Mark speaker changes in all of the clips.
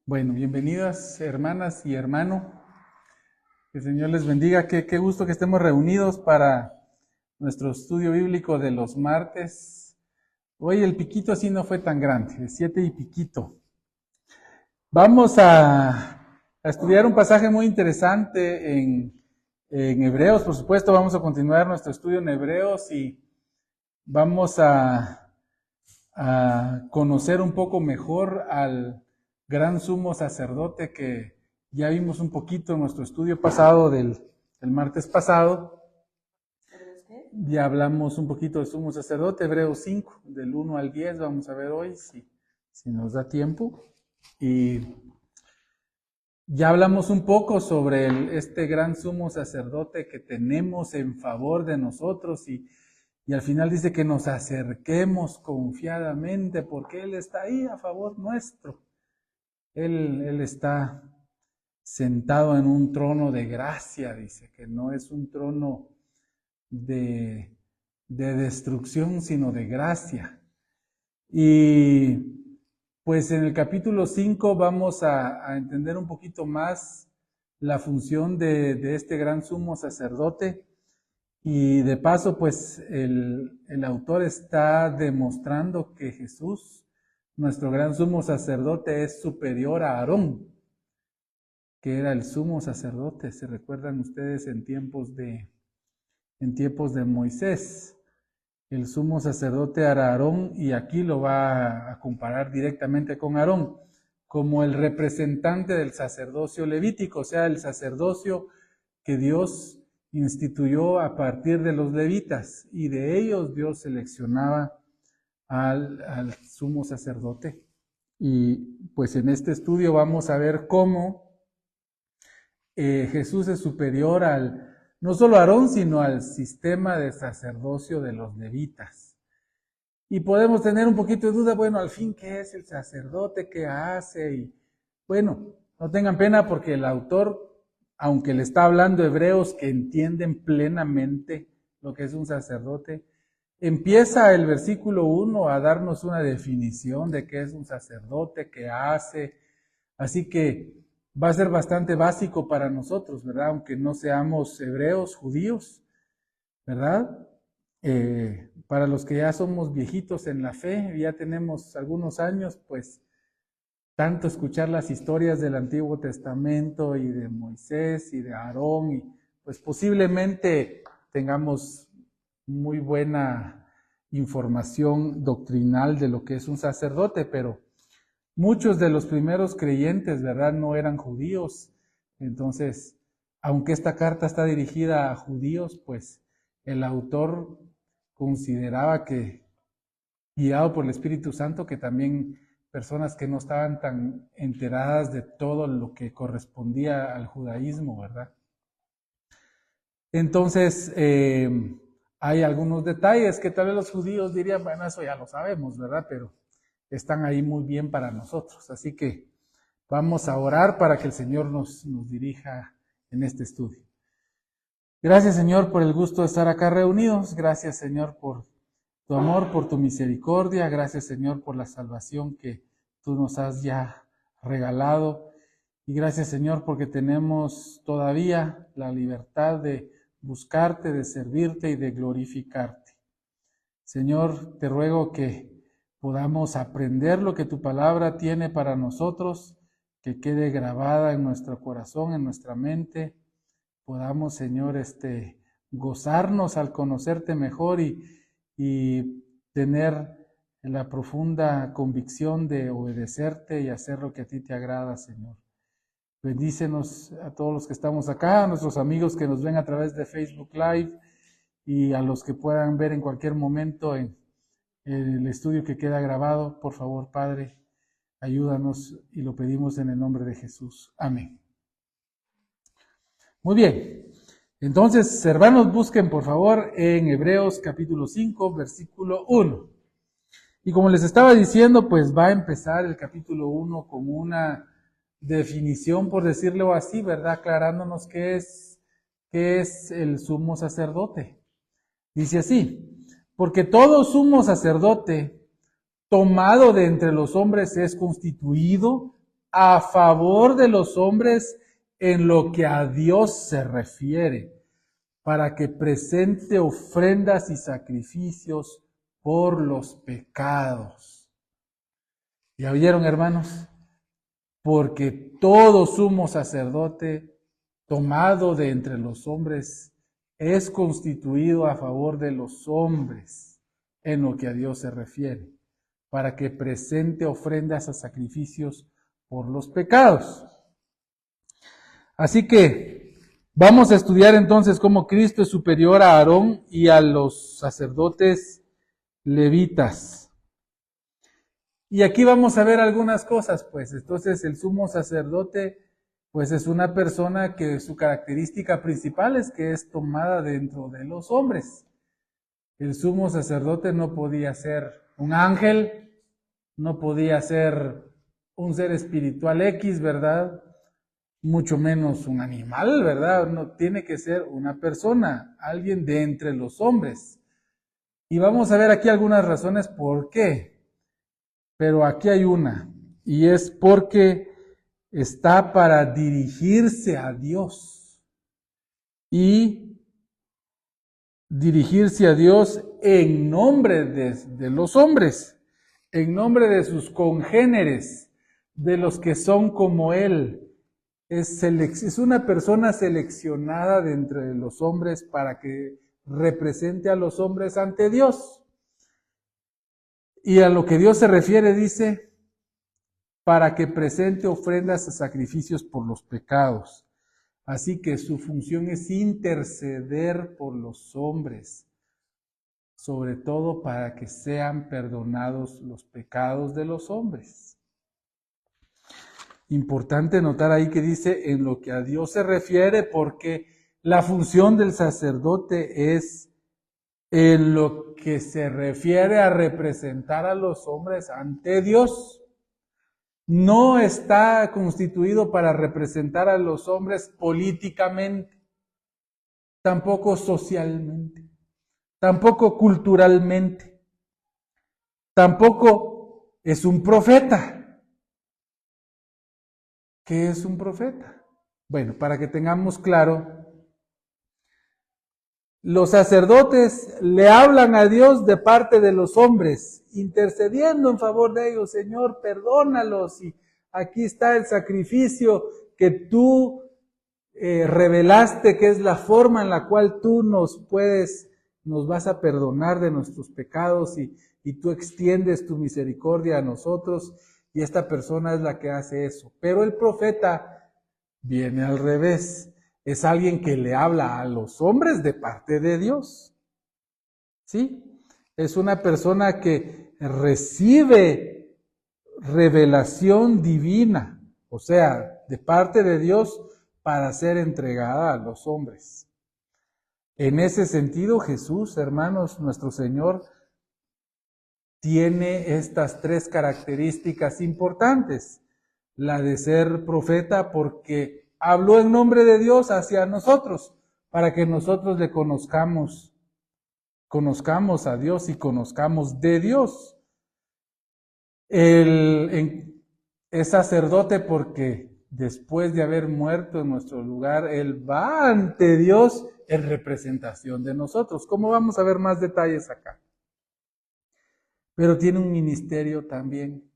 Speaker 1: Bueno, bienvenidas hermanas y hermano. Que el Señor les bendiga. Qué gusto que estemos reunidos para nuestro estudio bíblico de los martes. Hoy el piquito así no fue tan grande, de 7 y piquito. Vamos a estudiar un pasaje muy interesante en Hebreos, por supuesto. Vamos a continuar nuestro estudio en Hebreos y vamos a conocer un poco mejor al gran sumo sacerdote que ya vimos un poquito en nuestro estudio pasado del martes pasado. Ya hablamos un poquito de sumo sacerdote, Hebreos 5, del 1 al 10, vamos a ver hoy si nos da tiempo. Y ya hablamos un poco sobre este gran sumo sacerdote que tenemos en favor de nosotros y al final dice que nos acerquemos confiadamente porque Él está ahí a favor nuestro. Él está sentado en un trono de gracia, dice, que no es un trono de destrucción, sino de gracia. Y pues en el capítulo 5 vamos a entender un poquito más la función de este gran sumo sacerdote. Y de paso, pues el autor está demostrando que Jesús, nuestro gran sumo sacerdote, es superior a Aarón, que era el sumo sacerdote. ¿Se recuerdan ustedes en tiempos de Moisés? El sumo sacerdote era Aarón y aquí lo va a comparar directamente con Aarón como el representante del sacerdocio levítico, o sea, el sacerdocio que Dios instituyó a partir de los levitas y de ellos Dios seleccionaba al sumo sacerdote. Y pues en este estudio vamos a ver cómo Jesús es superior no solo a Aarón, sino al sistema de sacerdocio de los levitas. Y podemos tener un poquito de duda, bueno, al fin, ¿qué es el sacerdote? ¿Qué hace? Y bueno, no tengan pena porque el autor, aunque le está hablando a hebreos que entienden plenamente lo que es un sacerdote, empieza el versículo 1 a darnos una definición de qué es un sacerdote, qué hace. Así que va a ser bastante básico para nosotros, ¿verdad? Aunque no seamos hebreos, judíos, ¿verdad? Para los que ya somos viejitos en la fe, ya tenemos algunos años, pues tanto escuchar las historias del Antiguo Testamento y de Moisés y de Aarón, y pues posiblemente tengamos muy buena información doctrinal de lo que es un sacerdote, pero muchos de los primeros creyentes, ¿verdad?, no eran judíos. Entonces, aunque esta carta está dirigida a judíos, pues el autor consideraba que, guiado por el Espíritu Santo, que también personas que no estaban tan enteradas de todo lo que correspondía al judaísmo, ¿verdad? Entonces, hay algunos detalles que tal vez los judíos dirían, bueno, eso ya lo sabemos, ¿verdad? Pero están ahí muy bien para nosotros. Así que vamos a orar para que el Señor nos dirija en este estudio. Gracias, Señor, por el gusto de estar acá reunidos. Gracias, Señor, por tu amor, por tu misericordia. Gracias, Señor, por la salvación que tú nos has ya regalado. Y gracias, Señor, porque tenemos todavía la libertad de buscarte, de servirte y de glorificarte. Señor, te ruego que podamos aprender lo que tu palabra tiene para nosotros, que quede grabada en nuestro corazón, en nuestra mente. Podamos, Señor, gozarnos al conocerte mejor y tener la profunda convicción de obedecerte y hacer lo que a ti te agrada, Señor. Bendícenos a todos los que estamos acá, a nuestros amigos que nos ven a través de Facebook Live y a los que puedan ver en cualquier momento en el estudio que queda grabado. Por favor, Padre, ayúdanos y lo pedimos en el nombre de Jesús. Amén. Muy bien. Entonces, hermanos, busquen por favor en Hebreos capítulo 5, versículo 1. Y como les estaba diciendo, pues va a empezar el capítulo 1 con una definición, por decirlo así, ¿verdad? Aclarándonos qué es el sumo sacerdote. Dice así, porque todo sumo sacerdote tomado de entre los hombres es constituido a favor de los hombres en lo que a Dios se refiere, para que presente ofrendas y sacrificios por los pecados. ¿Ya oyeron, hermanos? Porque todo sumo sacerdote tomado de entre los hombres es constituido a favor de los hombres en lo que a Dios se refiere, para que presente ofrendas a sacrificios por los pecados. Así que vamos a estudiar entonces cómo Cristo es superior a Aarón y a los sacerdotes levitas. Y aquí vamos a ver algunas cosas, pues. Entonces, el sumo sacerdote, pues es una persona que su característica principal es que es tomada dentro de los hombres. El sumo sacerdote no podía ser un ángel, no podía ser un ser espiritual X, ¿verdad? Mucho menos un animal, ¿verdad? No tiene que ser una persona, alguien de entre los hombres. Y vamos a ver aquí algunas razones por qué. Pero aquí hay una, y es porque está para dirigirse a Dios. Y dirigirse a Dios en nombre de los hombres, en nombre de sus congéneres, de los que son como Él. Es una persona seleccionada de entre los hombres para que represente a los hombres ante Dios. Y a lo que Dios se refiere dice, para que presente ofrendas y sacrificios por los pecados. Así que su función es interceder por los hombres, sobre todo para que sean perdonados los pecados de los hombres. Importante notar ahí que dice en lo que a Dios se refiere, porque la función del sacerdote es en lo que se refiere a representar a los hombres ante Dios. No está constituido para representar a los hombres políticamente, tampoco socialmente, tampoco culturalmente, tampoco es un profeta. ¿Qué es un profeta? Bueno, para que tengamos claro, los sacerdotes le hablan a Dios de parte de los hombres, intercediendo en favor de ellos. Señor, perdónalos. Y aquí está el sacrificio que tú revelaste, que es la forma en la cual tú nos vas a perdonar de nuestros pecados y tú extiendes tu misericordia a nosotros. Y esta persona es la que hace eso. Pero el profeta viene al revés. Es alguien que le habla a los hombres de parte de Dios. ¿Sí? Es una persona que recibe revelación divina, o sea, de parte de Dios para ser entregada a los hombres. En ese sentido, Jesús, hermanos, nuestro Señor, tiene estas tres características importantes. La de ser profeta porque habló en nombre de Dios hacia nosotros, para que nosotros le conozcamos a Dios y conozcamos de Dios. Es sacerdote porque después de haber muerto en nuestro lugar, Él va ante Dios en representación de nosotros. ¿Cómo vamos a ver más detalles acá? Pero tiene un ministerio también,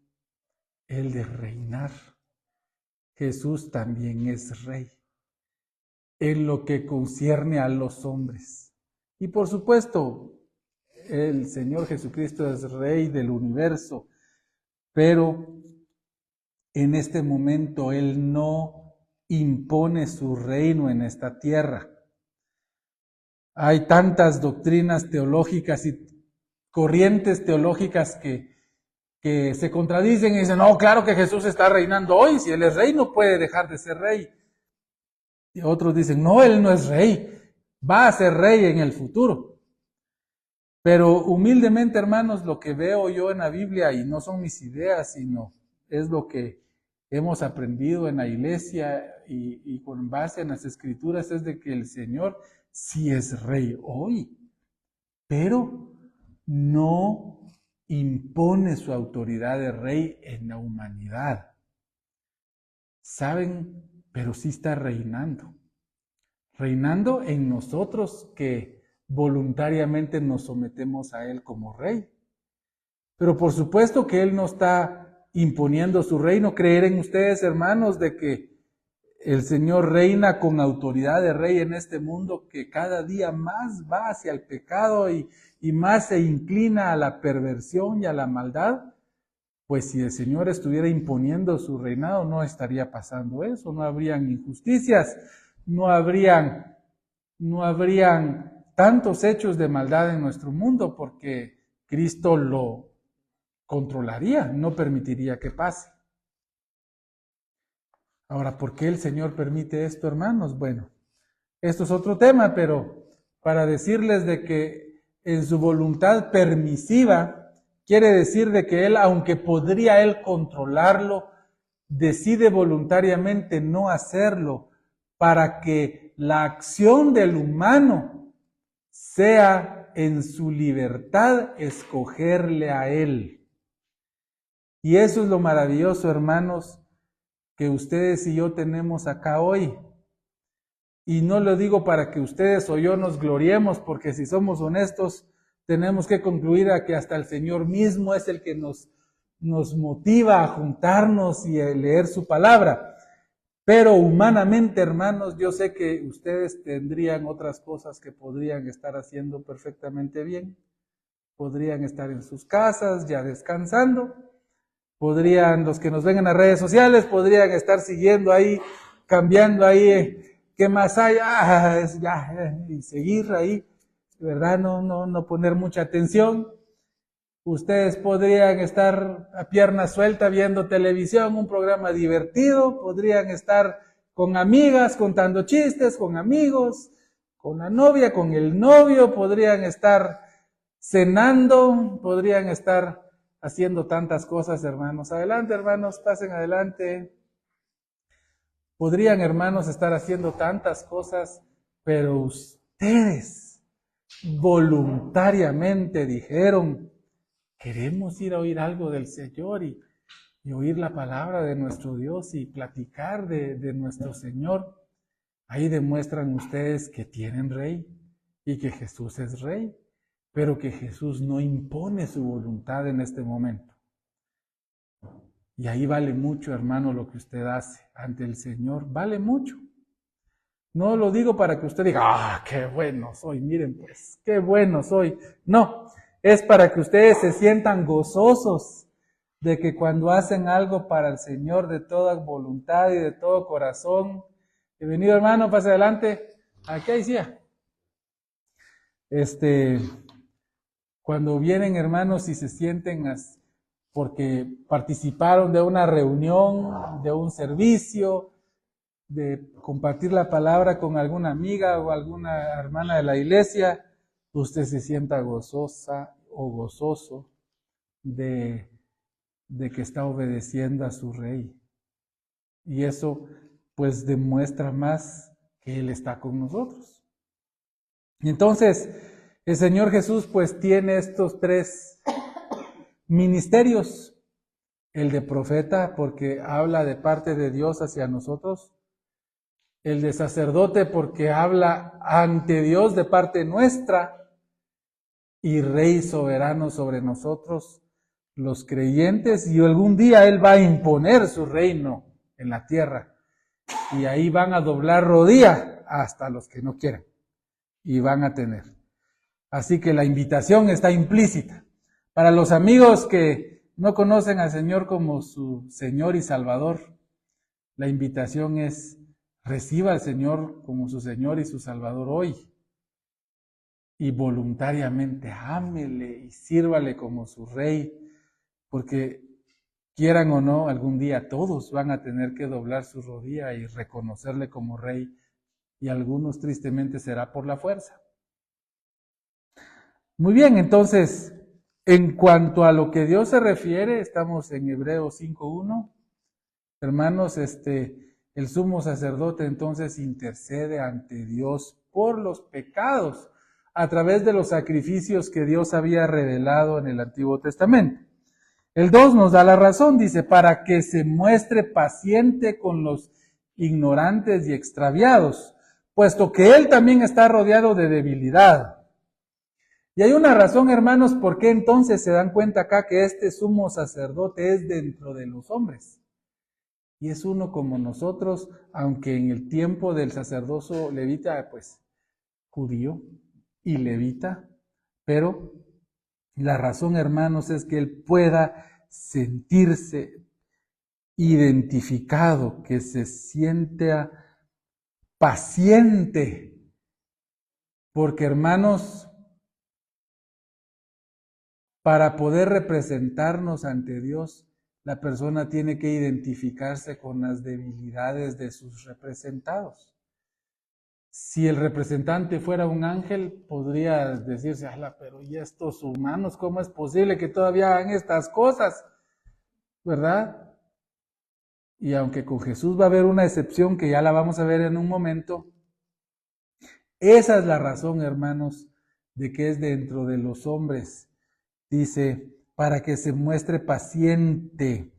Speaker 1: el de reinar. Jesús también es rey en lo que concierne a los hombres. Y por supuesto, el Señor Jesucristo es rey del universo, pero en este momento Él no impone su reino en esta tierra. Hay tantas doctrinas teológicas y corrientes teológicas que se contradicen y dicen, no, claro que Jesús está reinando hoy, si Él es rey no puede dejar de ser rey. Y otros dicen, no, Él no es rey, va a ser rey en el futuro. Pero humildemente, hermanos, lo que veo yo en la Biblia, y no son mis ideas, sino es lo que hemos aprendido en la iglesia y con base en las escrituras, es de que el Señor sí es rey hoy, pero no impone su autoridad de rey en la humanidad. ¿saben? Pero sí está reinando. Reinando en nosotros que voluntariamente nos sometemos a Él como Rey. Pero por supuesto que Él no está imponiendo su reino. Creer en ustedes, hermanos, de que el Señor reina con autoridad de Rey en este mundo que cada día más va hacia el pecado y más se inclina a la perversión y a la maldad. Pues si el Señor estuviera imponiendo su reinado, no estaría pasando eso, no habrían injusticias, no habrían tantos hechos de maldad en nuestro mundo, porque Cristo lo controlaría, no permitiría que pase. Ahora, ¿por qué el Señor permite esto, hermanos? Bueno, esto es otro tema, pero para decirles de que en su voluntad permisiva, quiere decir de que Él, aunque podría Él controlarlo, decide voluntariamente no hacerlo para que la acción del humano sea en su libertad escogerle a Él. Y eso es lo maravilloso, hermanos, que ustedes y yo tenemos acá hoy. Y no lo digo para que ustedes o yo nos gloriemos, porque si somos honestos, tenemos que concluir a que hasta el Señor mismo es el que nos motiva a juntarnos y a leer su palabra. Pero humanamente, hermanos, yo sé que ustedes tendrían otras cosas que podrían estar haciendo perfectamente bien. Podrían estar en sus casas ya descansando. Los que nos ven en las redes sociales, podrían estar siguiendo ahí, cambiando ahí, ¿qué más hay? Y seguir ahí, ¿verdad? No poner mucha atención. Ustedes podrían estar a pierna suelta viendo televisión, un programa divertido, podrían estar con amigas, contando chistes, con amigos, con la novia, con el novio, podrían estar cenando, podrían estar haciendo tantas cosas, hermanos. Adelante, hermanos, pasen adelante. Podrían, hermanos, estar haciendo tantas cosas, pero ustedes voluntariamente dijeron, queremos ir a oír algo del Señor y oír la palabra de nuestro Dios y platicar de nuestro Señor. Ahí demuestran ustedes que tienen Rey y que Jesús es Rey, pero que Jesús no impone su voluntad en este momento. Y ahí vale mucho, hermano, lo que usted hace ante el Señor, vale mucho. No lo digo para que usted diga, qué bueno soy, miren pues, qué bueno soy. No, es para que ustedes se sientan gozosos de que cuando hacen algo para el Señor de toda voluntad y de todo corazón. Bienvenido, hermano, pase adelante. Aquí hay sí. Cuando vienen, hermanos, y se sienten porque participaron de una reunión, de un servicio, de compartir la palabra con alguna amiga o alguna hermana de la iglesia, usted se sienta gozosa o gozoso de que está obedeciendo a su Rey. Y eso pues demuestra más que Él está con nosotros. Y entonces el Señor Jesús pues tiene estos tres ministerios. El de profeta porque habla de parte de Dios hacia nosotros. El de sacerdote porque habla ante Dios de parte nuestra. Y Rey soberano sobre nosotros, los creyentes. Y algún día Él va a imponer su reino en la tierra. Y ahí van a doblar rodilla hasta los que no quieran. Y van a tener. Así que la invitación está implícita. Para los amigos que no conocen al Señor como su Señor y Salvador, la invitación es, reciba al Señor como su Señor y su Salvador hoy. Y voluntariamente ámele y sírvale como su Rey, porque quieran o no, algún día todos van a tener que doblar su rodilla y reconocerle como Rey, y algunos tristemente será por la fuerza. Muy bien, entonces, en cuanto a lo que Dios se refiere, estamos en Hebreos 5:1. Hermanos, el sumo sacerdote entonces intercede ante Dios por los pecados a través de los sacrificios que Dios había revelado en el Antiguo Testamento. El 2 nos da la razón, dice, para que se muestre paciente con los ignorantes y extraviados, puesto que él también está rodeado de debilidad. Y hay una razón, hermanos, por qué entonces se dan cuenta acá que este sumo sacerdote es dentro de los hombres. Y es uno como nosotros, aunque en el tiempo del sacerdocio levita, pues judío y levita, pero la razón, hermanos, es que él pueda sentirse identificado, que se sienta paciente, porque, hermanos, para poder representarnos ante Dios, la persona tiene que identificarse con las debilidades de sus representados. Si el representante fuera un ángel, podría decirse, ala, pero ¿y estos humanos cómo es posible que todavía hagan estas cosas? ¿Verdad? Y aunque con Jesús va a haber una excepción que ya la vamos a ver en un momento, esa es la razón, hermanos, de que es dentro de los hombres. Dice, para que se muestre paciente.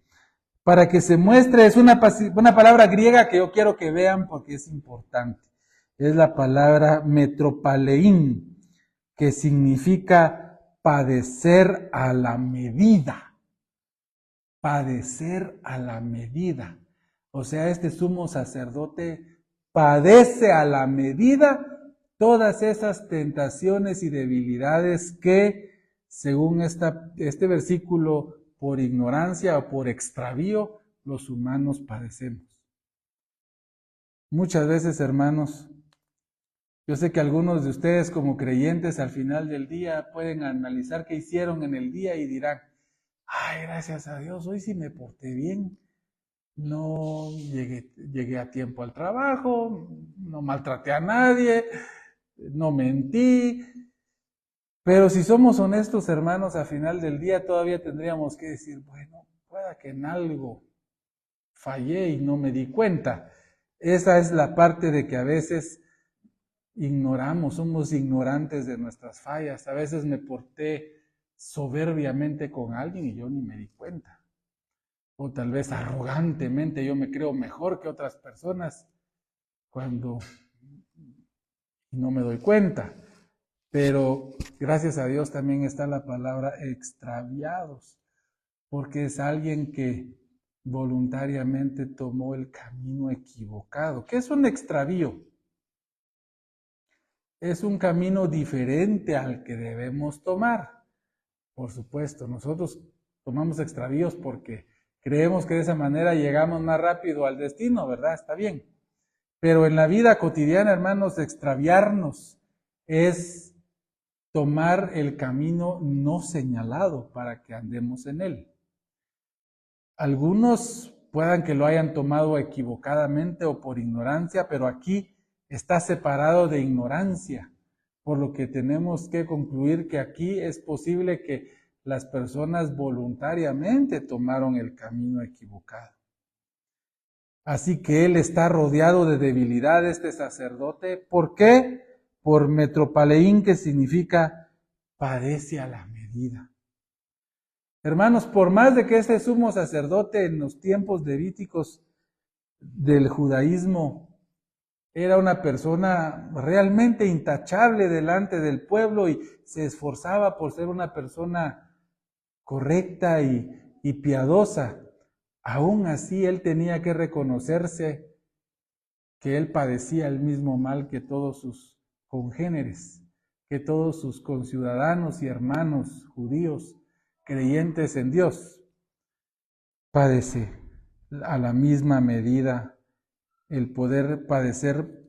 Speaker 1: Para que se muestre, es una palabra griega que yo quiero que vean porque es importante. Es la palabra metropaleín, que significa padecer a la medida. Padecer a la medida. O sea, este sumo sacerdote padece a la medida todas esas tentaciones y debilidades que, según este versículo, por ignorancia o por extravío, los humanos padecemos. Muchas veces, hermanos, yo sé que algunos de ustedes como creyentes al final del día pueden analizar qué hicieron en el día y dirán, ay, gracias a Dios, hoy sí me porté bien, no llegué a tiempo al trabajo, no maltraté a nadie, no mentí. Pero si somos honestos, hermanos, al final del día todavía tendríamos que decir, bueno, pueda que en algo fallé y no me di cuenta. Esa es la parte de que a veces ignoramos, somos ignorantes de nuestras fallas. A veces me porté soberbiamente con alguien y yo ni me di cuenta. O tal vez arrogantemente yo me creo mejor que otras personas cuando no me doy cuenta. Pero gracias a Dios también está la palabra extraviados, porque es alguien que voluntariamente tomó el camino equivocado. ¿Qué es un extravío? Es un camino diferente al que debemos tomar. Por supuesto, nosotros tomamos extravíos porque creemos que de esa manera llegamos más rápido al destino, ¿verdad? Está bien. Pero en la vida cotidiana, hermanos, extraviarnos es tomar el camino no señalado para que andemos en él. Algunos puedan que lo hayan tomado equivocadamente o por ignorancia, pero aquí está separado de ignorancia, por lo que tenemos que concluir que aquí es posible que las personas voluntariamente tomaron el camino equivocado. Así que él está rodeado de debilidad, este sacerdote. ¿Por qué? Por metropaleín, que significa padece a la medida. Hermanos, por más de que este sumo sacerdote en los tiempos levíticos del judaísmo era una persona realmente intachable delante del pueblo y se esforzaba por ser una persona correcta y piadosa, aún así él tenía que reconocerse que él padecía el mismo mal que todos sus congéneres, que todos sus conciudadanos y hermanos judíos creyentes en Dios. Padece a la misma medida el poder padecer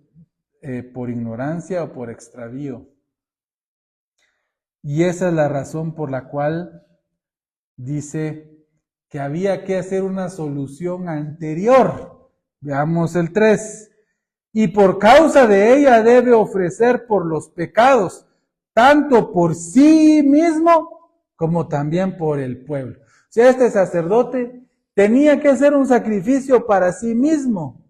Speaker 1: por ignorancia o por extravío. Y esa es la razón por la cual dice que había que hacer una solución anterior. Veamos el 3. Y por causa de ella debe ofrecer por los pecados, tanto por sí mismo como también por el pueblo. O sea, este sacerdote tenía que hacer un sacrificio para sí mismo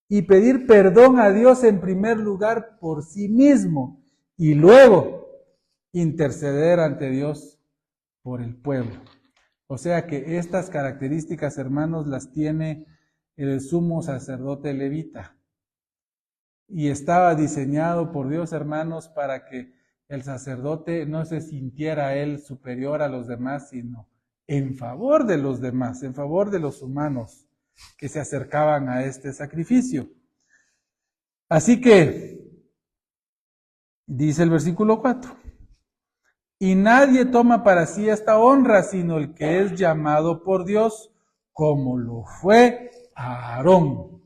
Speaker 1: y pedir perdón a Dios en primer lugar por sí mismo y luego interceder ante Dios por el pueblo. O sea que estas características, hermanos, las tiene el sumo sacerdote levita. Y estaba diseñado por Dios, hermanos, para que el sacerdote no se sintiera él superior a los demás, sino en favor de los demás, en favor de los humanos que se acercaban a este sacrificio. Así que, dice el versículo 4, y nadie toma para sí esta honra, sino el que es llamado por Dios, como lo fue Aarón.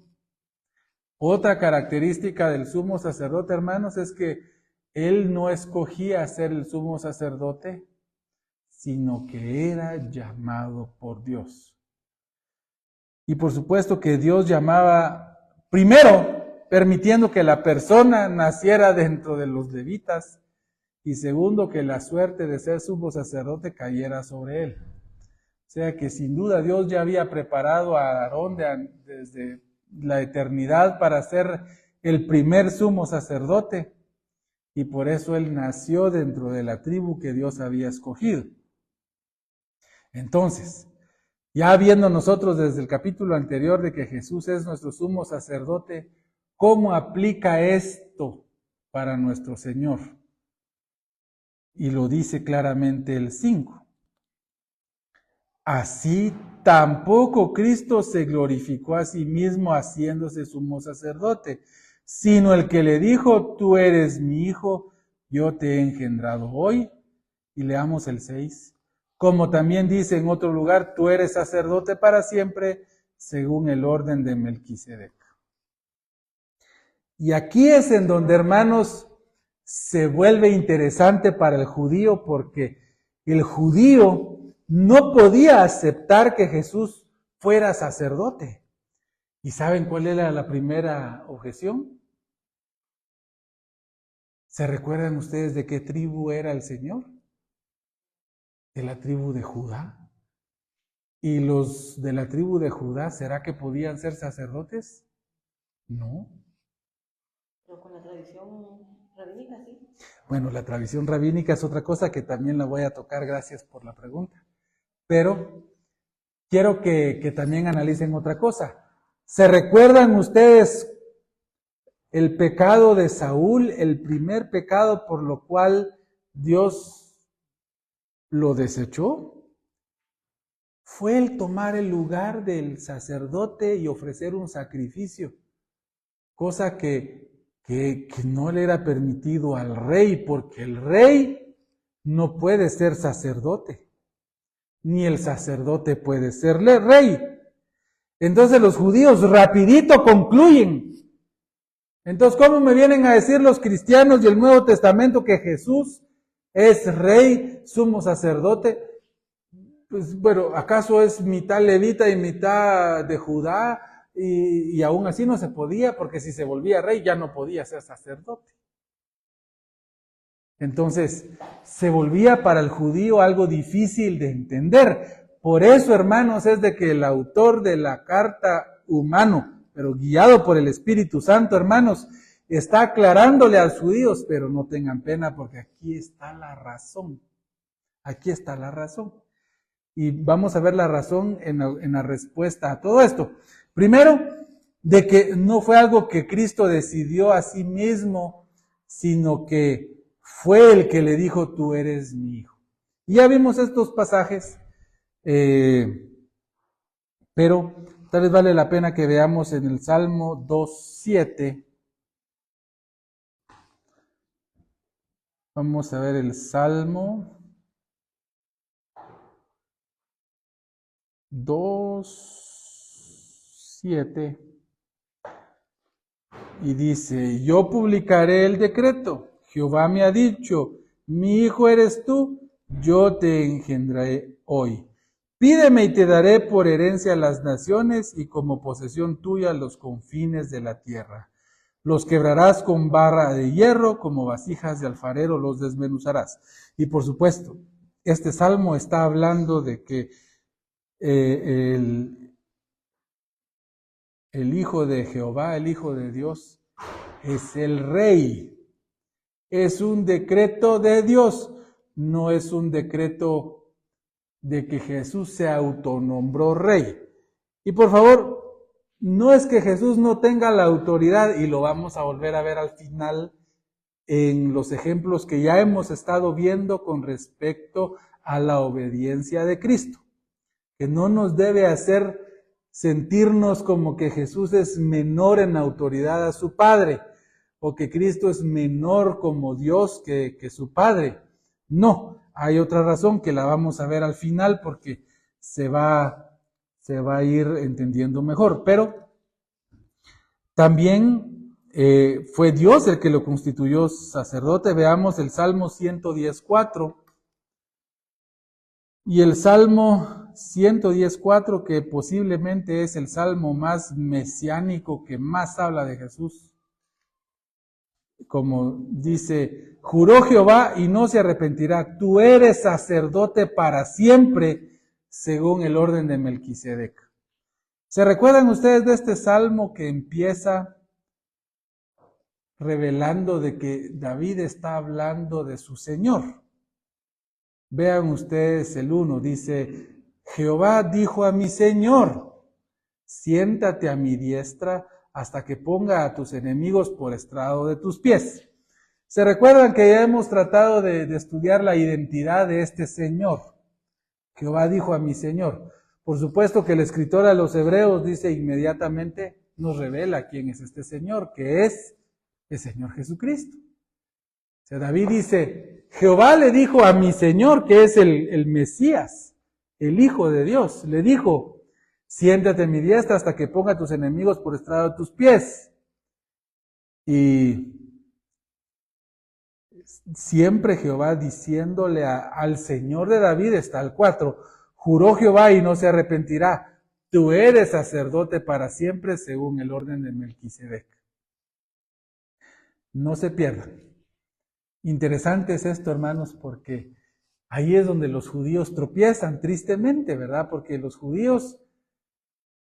Speaker 1: Otra característica del sumo sacerdote, hermanos, es que él no escogía ser el sumo sacerdote, sino que era llamado por Dios. Y por supuesto que Dios llamaba, primero, permitiendo que la persona naciera dentro de los levitas, y segundo, que la suerte de ser sumo sacerdote cayera sobre él. O sea que sin duda Dios ya había preparado a Aarón desde la eternidad para ser el primer sumo sacerdote, y por eso él nació dentro de la tribu que Dios había escogido. Entonces, ya viendo nosotros desde el capítulo anterior de que Jesús es nuestro sumo sacerdote, ¿cómo aplica esto para nuestro Señor? Y lo dice claramente el 5. Así tampoco Cristo se glorificó a sí mismo haciéndose sumo sacerdote, sino el que le dijo, tú eres mi hijo, yo te he engendrado hoy. Y leamos el 6. Como también dice en otro lugar, tú eres sacerdote para siempre, según el orden de Melquisedec. Y aquí es en donde, hermanos, se vuelve interesante para el judío, porque el judío no podía aceptar que Jesús fuera sacerdote. ¿Y saben cuál era la primera objeción? ¿Se recuerdan ustedes de qué tribu era el Señor? De la tribu de Judá. ¿Y los de la tribu de Judá, será que podían ser sacerdotes? No.
Speaker 2: Pero con la tradición rabínica, sí.
Speaker 1: Bueno, la tradición rabínica es otra cosa que también la voy a tocar, gracias por la pregunta. Pero quiero que también analicen otra cosa. ¿Se recuerdan ustedes el pecado de Saúl, el primer pecado por lo cual Dios lo desechó? Fue el tomar el lugar del sacerdote y ofrecer un sacrificio, cosa que no le era permitido al rey, porque el rey no puede ser sacerdote, ni el sacerdote puede ser rey. Entonces los judíos rapidito concluyen. Entonces, ¿cómo me vienen a decir los cristianos y el Nuevo Testamento que Jesús es rey, sumo sacerdote? Pues bueno, ¿acaso es mitad levita y mitad de Judá? Y aún así no se podía, porque si se volvía rey ya no podía ser sacerdote. Entonces, se volvía para el judío algo difícil de entender. Por eso, hermanos, es de que el autor de la carta, humano, pero guiado por el Espíritu Santo, hermanos, está aclarándole a los judíos, pero no tengan pena, porque aquí está la razón. Aquí está la razón. Y vamos a ver la razón en la respuesta a todo esto. Primero, de que no fue algo que Cristo decidió a sí mismo, sino que fue el que le dijo, tú eres mi hijo. Y ya vimos estos pasajes, pero tal vez vale la pena que veamos en el Salmo 2:7. Vamos a ver el Salmo 2:7. Y dice, yo publicaré el decreto. Jehová me ha dicho, mi hijo eres tú, yo te engendraré hoy. Pídeme y te daré por herencia las naciones y como posesión tuya los confines de la tierra. Los quebrarás con barra de hierro, como vasijas de alfarero los desmenuzarás. Y por supuesto, este salmo está hablando de que el Hijo de Jehová, el Hijo de Dios, es el Rey. Es un decreto de Dios, no es un decreto de que Jesús se autonombró rey. Y por favor, no es que Jesús no tenga la autoridad, y lo vamos a volver a ver al final en los ejemplos que ya hemos estado viendo con respecto a la obediencia de Cristo, que no nos debe hacer sentirnos como que Jesús es menor en autoridad a su Padre, o que Cristo es menor como Dios que su Padre. No, hay otra razón que la vamos a ver al final porque se va a ir entendiendo mejor, pero también fue Dios el que lo constituyó sacerdote. Veamos el Salmo 110:4. Y el Salmo 110:4, que posiblemente es el salmo más mesiánico que más habla de Jesús. Como dice, juró Jehová y no se arrepentirá, tú eres sacerdote para siempre, según el orden de Melquisedec. ¿Se recuerdan ustedes de este salmo que empieza revelando de que David está hablando de su Señor? Vean ustedes el 1, dice, Jehová dijo a mi Señor, siéntate a mi diestra hasta que ponga a tus enemigos por estrado de tus pies. ¿Se recuerdan que ya hemos tratado de estudiar la identidad de este Señor? Jehová dijo a mi Señor. Por supuesto que el escritor a los Hebreos dice inmediatamente, nos revela quién es este Señor, que es el Señor Jesucristo. O sea, David dice, Jehová le dijo a mi Señor, que es el Mesías, el Hijo de Dios, le dijo, siéntate a mi diestra hasta que ponga a tus enemigos por estrado de tus pies. Y siempre Jehová diciéndole al Señor de David, está el 4, juró Jehová y no se arrepentirá, tú eres sacerdote para siempre según el orden de Melquisedec. No se pierdan. Interesante es esto, hermanos, porque ahí es donde los judíos tropiezan, tristemente, ¿verdad? Porque los judíos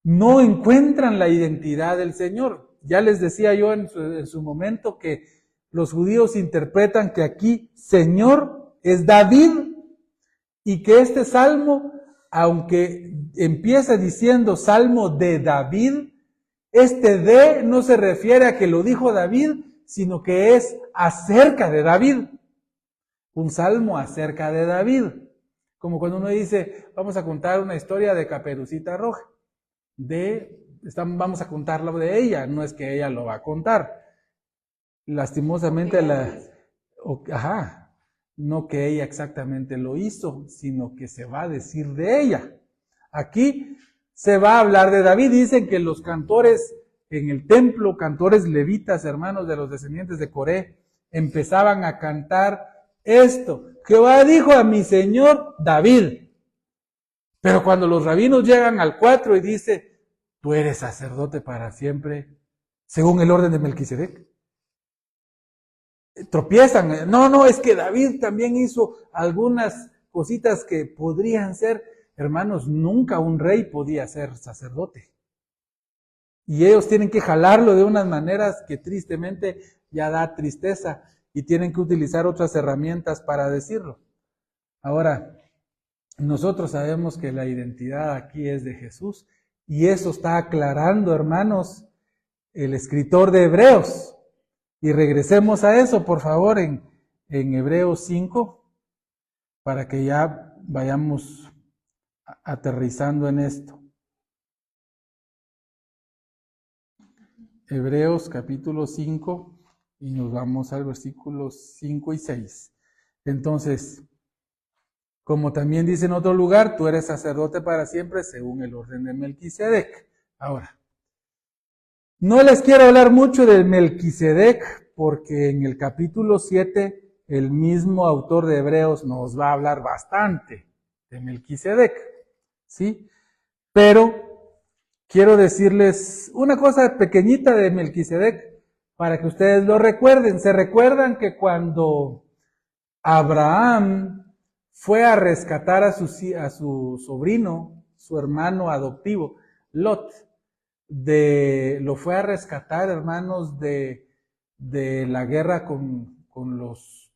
Speaker 1: no encuentran la identidad del Señor. Ya les decía yo en su momento que los judíos interpretan que aquí Señor es David y que este salmo, aunque empieza diciendo salmo de David, este de no se refiere a que lo dijo David, sino que es acerca de David. Un salmo acerca de David. Como cuando uno dice, vamos a contar una historia de Caperucita Roja. Vamos a contarlo de ella, no es que ella lo va a contar. Lastimosamente, no que ella exactamente lo hizo, sino que se va a decir de ella. Aquí se va a hablar de David. Dicen que los cantores en el templo, cantores levitas, hermanos de los descendientes de Coré, empezaban a cantar esto. Jehová dijo a mi Señor David. Pero cuando los rabinos llegan al 4 y dice, tú eres sacerdote para siempre, según el orden de Melquisedec, tropiezan. No, es que David también hizo algunas cositas que podrían ser, hermanos, nunca un rey podía ser sacerdote. Y ellos tienen que jalarlo de unas maneras que tristemente ya da tristeza y tienen que utilizar otras herramientas para decirlo. Ahora, nosotros sabemos que la identidad aquí es de Jesús y eso está aclarando, hermanos, el escritor de Hebreos. Y regresemos a eso, por favor, en Hebreos 5, para que ya vayamos aterrizando en esto. Hebreos capítulo 5 y nos vamos al versículos 5 y 6. Entonces, como también dice en otro lugar, tú eres sacerdote para siempre según el orden de Melquisedec. Ahora, no les quiero hablar mucho de Melquisedec porque en el capítulo 7 el mismo autor de Hebreos nos va a hablar bastante de Melquisedec, ¿sí? Pero quiero decirles una cosa pequeñita de Melquisedec para que ustedes lo recuerden. ¿Se recuerdan que cuando Abraham fue a rescatar a su sobrino, su hermano adoptivo, Lot, lo fue a rescatar, hermanos, de la guerra con los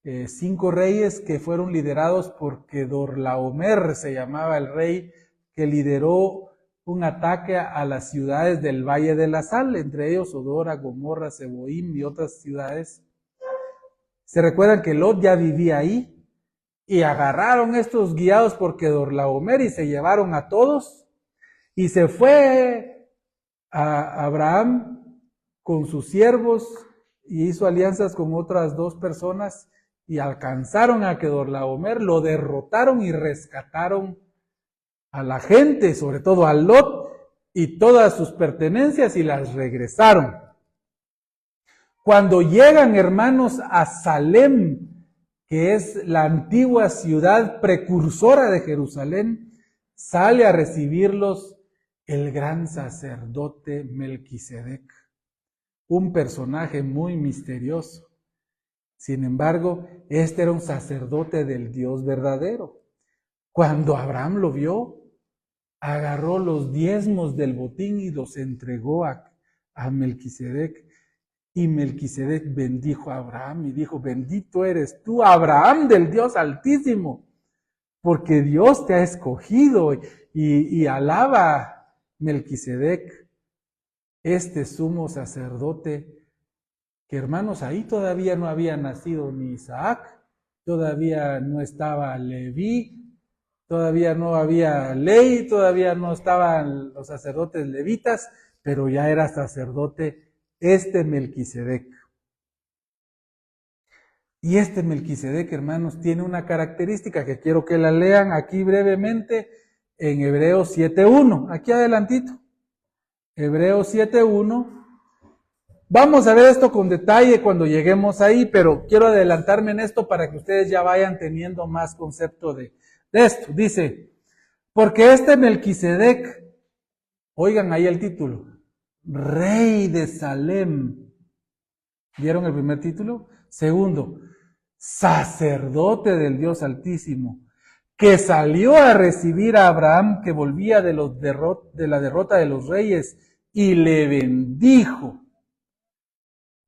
Speaker 1: 5 reyes que fueron liderados por Kedorlaomer, se llamaba el rey, que lideró un ataque a las ciudades del Valle de la Sal, entre ellos Sodora, Gomorra, Seboim y otras ciudades. Se recuerdan que Lot ya vivía ahí, y agarraron estos guiados por Kedorlaomer y se llevaron a todos, y se fue a Abraham con sus siervos y hizo alianzas con otras 2 personas y alcanzaron a Kedorlaomer, lo derrotaron y rescataron a la gente, sobre todo a Lot y todas sus pertenencias, y las regresaron. Cuando llegan, hermanos, a Salem, que es la antigua ciudad precursora de Jerusalén, sale a recibirlos el gran sacerdote Melquisedec, un personaje muy misterioso. Sin embargo, este era un sacerdote del Dios verdadero. Cuando Abraham lo vio, agarró los diezmos del botín y los entregó a Melquisedec. Y Melquisedec bendijo a Abraham y dijo: bendito eres tú, Abraham, del Dios Altísimo, porque Dios te ha escogido. Y alaba Melquisedec, este sumo sacerdote, que, hermanos, ahí todavía no había nacido ni Isaac, todavía no estaba Leví, todavía no había ley, todavía no estaban los sacerdotes levitas, pero ya era sacerdote este Melquisedec. Y este Melquisedec, hermanos, tiene una característica que quiero que la lean aquí brevemente en Hebreos 7.1, aquí adelantito. Hebreos 7.1. Vamos a ver esto con detalle cuando lleguemos ahí, pero quiero adelantarme en esto para que ustedes ya vayan teniendo más concepto de esto. Dice: porque este Melquisedec, oigan ahí el título, Rey de Salem. ¿Vieron el primer título? Segundo, sacerdote del Dios Altísimo, que salió a recibir a Abraham, que volvía de la derrota de los reyes, y le bendijo.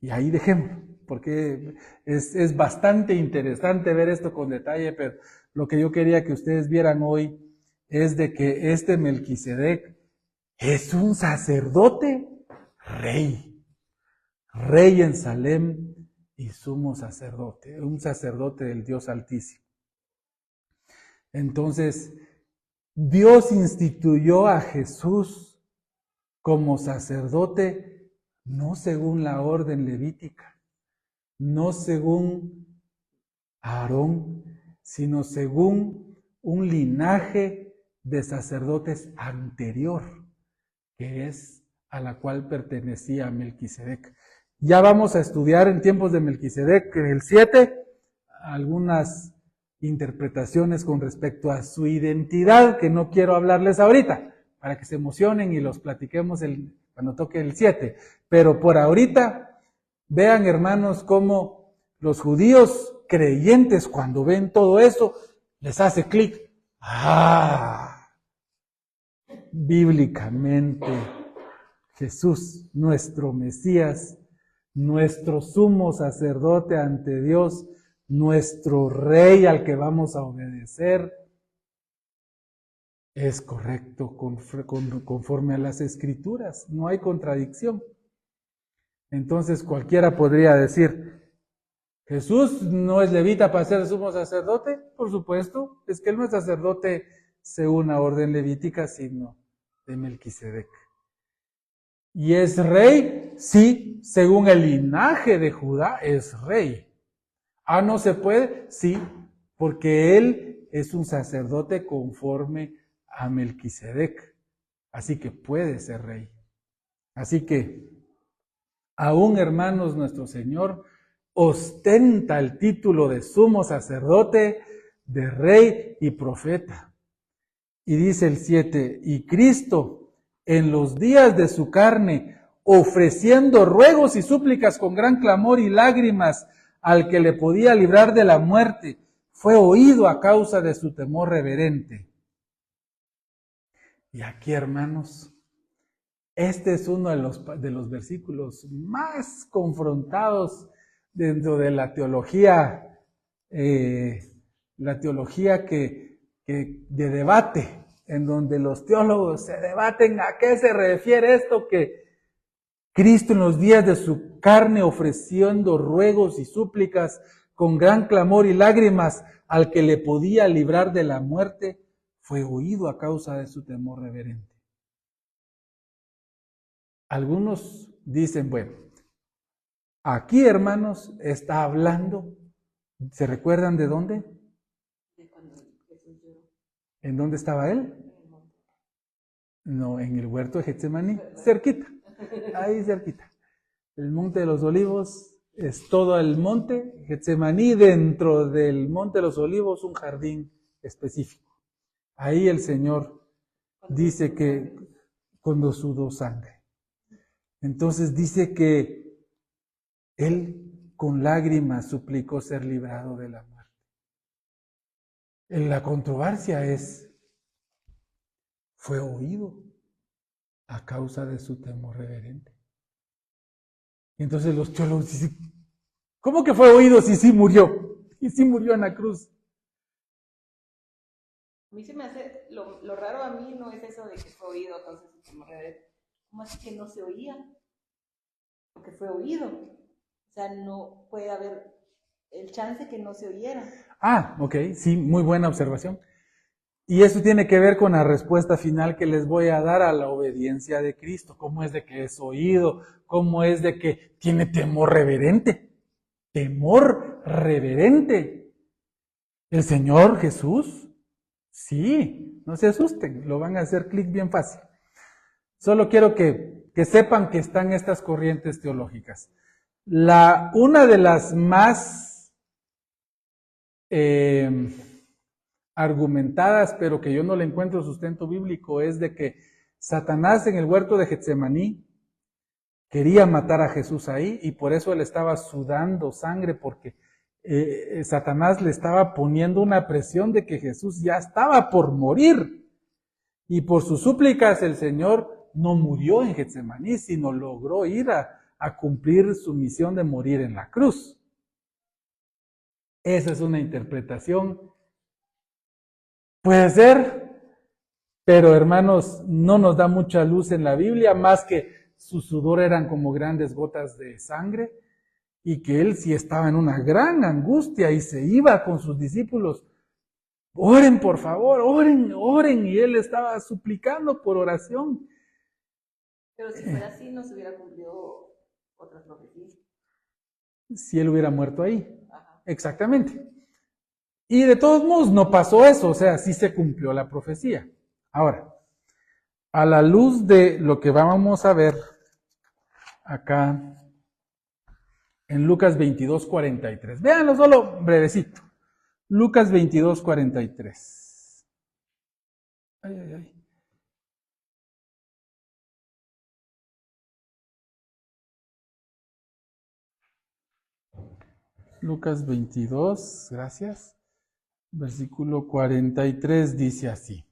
Speaker 1: Y ahí dejemos, porque es bastante interesante ver esto con detalle, pero lo que yo quería que ustedes vieran hoy es de que este Melquisedec es un sacerdote rey en Salem y sumo sacerdote, un sacerdote del Dios Altísimo. Entonces, Dios instituyó a Jesús como sacerdote no según la orden levítica, no según Aarón, sino según un linaje de sacerdotes anterior, que es a la cual pertenecía Melquisedec. Ya vamos a estudiar en tiempos de Melquisedec, en el 7, algunas interpretaciones con respecto a su identidad, que no quiero hablarles ahorita, para que se emocionen y los platiquemos cuando toque el 7. Pero por ahorita, vean, hermanos, cómo los judíos creyentes, cuando ven todo eso, les hace clic. Bíblicamente, Jesús, nuestro Mesías, nuestro sumo sacerdote ante Dios, nuestro Rey al que vamos a obedecer, es correcto conforme a las Escrituras, no hay contradicción. Entonces cualquiera podría decir: ¿Jesús no es levita para ser sumo sacerdote? Por supuesto, es que él no es sacerdote según la orden levítica, sino de Melquisedec. ¿Y es rey? Sí, según el linaje de Judá es rey. ¿No se puede? Sí, porque él es un sacerdote conforme a Melquisedec, así que puede ser rey. Así que, aún, hermanos, nuestro Señor ostenta el título de sumo sacerdote, de rey y profeta. Y dice el 7, y Cristo, en los días de su carne, ofreciendo ruegos y súplicas con gran clamor y lágrimas al que le podía librar de la muerte, fue oído a causa de su temor reverente. Y aquí, hermanos, este es uno de los versículos más confrontados dentro de la teología la teología de debate, en donde los teólogos se debaten a qué se refiere esto que Cristo en los días de su carne ofreciendo ruegos y súplicas con gran clamor y lágrimas al que le podía librar de la muerte, fue oído a causa de su temor reverente. Algunos dicen, bueno, aquí, hermanos, está hablando, ¿se recuerdan de dónde? ¿En dónde estaba él? No, en el huerto de Getsemaní, cerquita, ahí cerquita. El monte de los olivos es todo el monte, Getsemaní, dentro del monte de los olivos, un jardín específico. Ahí el Señor dice que cuando sudó sangre. Entonces dice que Él con lágrimas suplicó ser librado de la muerte. La controversia fue oído a causa de su temor reverente. Y entonces los teólogos dicen, ¿cómo que fue oído si sí murió? Y sí murió en la cruz.
Speaker 2: A mí se me hace, lo raro a mí no es eso de que fue oído a causa de su temor reverente. ¿Cómo así que no se oía? Porque fue oído. O sea, no puede haber el chance que no se oyera.
Speaker 1: Ah, ok, sí, muy buena observación. Y eso tiene que ver con la respuesta final que les voy a dar a la obediencia de Cristo. ¿Cómo es de que es oído? ¿Cómo es de que tiene temor reverente? Temor reverente. ¿El Señor Jesús? Sí, no se asusten, lo van a hacer clic bien fácil. Solo quiero que sepan que están estas corrientes teológicas. Una de las más argumentadas, pero que yo no le encuentro sustento bíblico, es de que Satanás en el huerto de Getsemaní quería matar a Jesús ahí y por eso él estaba sudando sangre porque Satanás le estaba poniendo una presión de que Jesús ya estaba por morir. Y por sus súplicas el Señor no murió en Getsemaní, sino logró ir a cumplir su misión de morir en la cruz. Esa es una interpretación. Puede ser, pero hermanos, no nos da mucha luz en la Biblia, más que su sudor eran como grandes gotas de sangre, y que él sí estaba en una gran angustia y se iba con sus discípulos. Oren, por favor, oren, oren. Y él estaba suplicando por oración.
Speaker 2: Pero si fuera así, no se hubiera cumplido otras profecías.
Speaker 1: Si él hubiera muerto ahí.
Speaker 2: Ajá.
Speaker 1: Exactamente. Y de todos modos no pasó eso, o sea, sí se cumplió la profecía. Ahora, a la luz de lo que vamos a ver acá en Lucas 22:43. Véanlo solo brevecito. Lucas 22:43. Ay, ay, ay. Lucas 22, gracias. Versículo 43 dice así.